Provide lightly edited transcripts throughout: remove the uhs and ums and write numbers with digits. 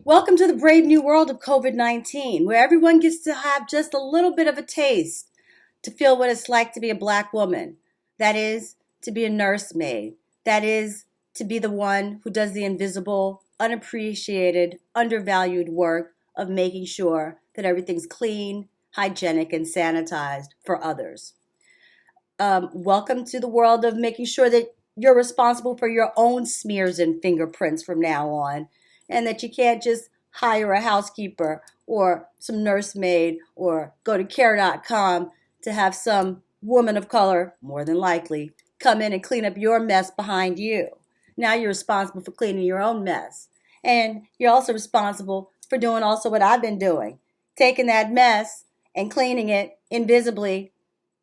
Welcome to the brave new world of COVID-19, where everyone gets to have just a little bit of a taste to feel what it's like to be a black woman. That is, to be a nursemaid. That is, to be the one who does the invisible, unappreciated, undervalued work of making sure that everything's clean, hygienic, and sanitized for others. Welcome to the world of making sure that you're responsible for your own smears and fingerprints from now on, and that you can't just hire a housekeeper or some nursemaid or go to care.com to have some woman of color, more than likely, come in and clean up your mess behind you. Now you're responsible for cleaning your own mess. And you're also responsible for doing also what I've been doing, taking that mess and cleaning it invisibly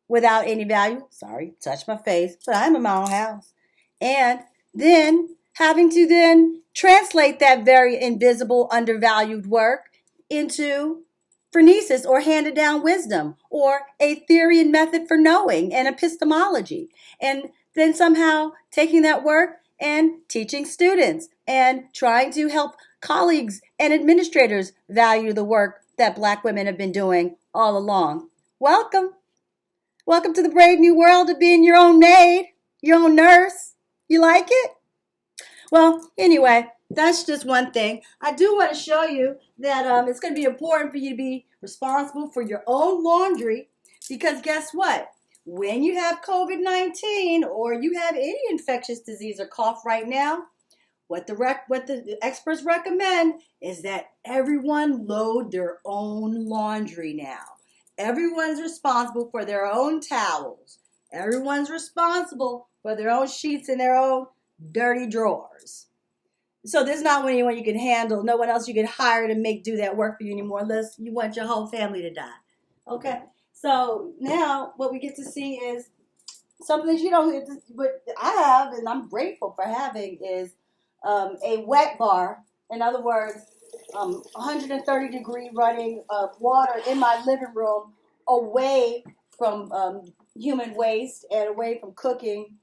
without any value. Sorry, touch my face, but I'm in my own house. And then having to then translate that very invisible, undervalued work into phronesis or handed down wisdom or a theory and method for knowing and epistemology. And then somehow taking that work and teaching students and trying to help colleagues and administrators value the work that Black women have been doing all along. Welcome. Welcome to the brave new world of being your own maid, your own nurse. You like it? Well, anyway, that's just one thing. I do want to show you that it's going to be important for you to be responsible for your own laundry, because guess what? When you have COVID-19 or you have any infectious disease or cough right now, what the experts recommend is that everyone load their own laundry now. Everyone's responsible for their own towels. Everyone's responsible for their own sheets and their own dirty drawers. So there's not anyone you can handle, no one else you can hire to do that work for you anymore unless you want your whole family to die. Okay, so now what we get to see is something that you don't get to, but I have, and I'm grateful for having, is a wet bar. In other words, 130-degree running water in my living room, away from human waste and away from cooking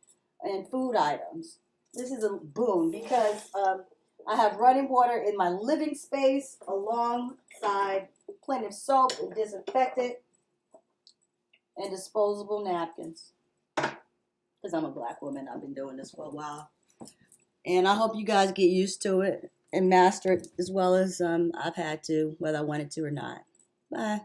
and food items. This is a boon because I have running water in my living space alongside plenty of soap and disinfectant and disposable napkins. Because I'm a Black woman, I've been doing this for a while. And I hope you guys get used to it and master it as well as I've had to, whether I wanted to or not. Bye.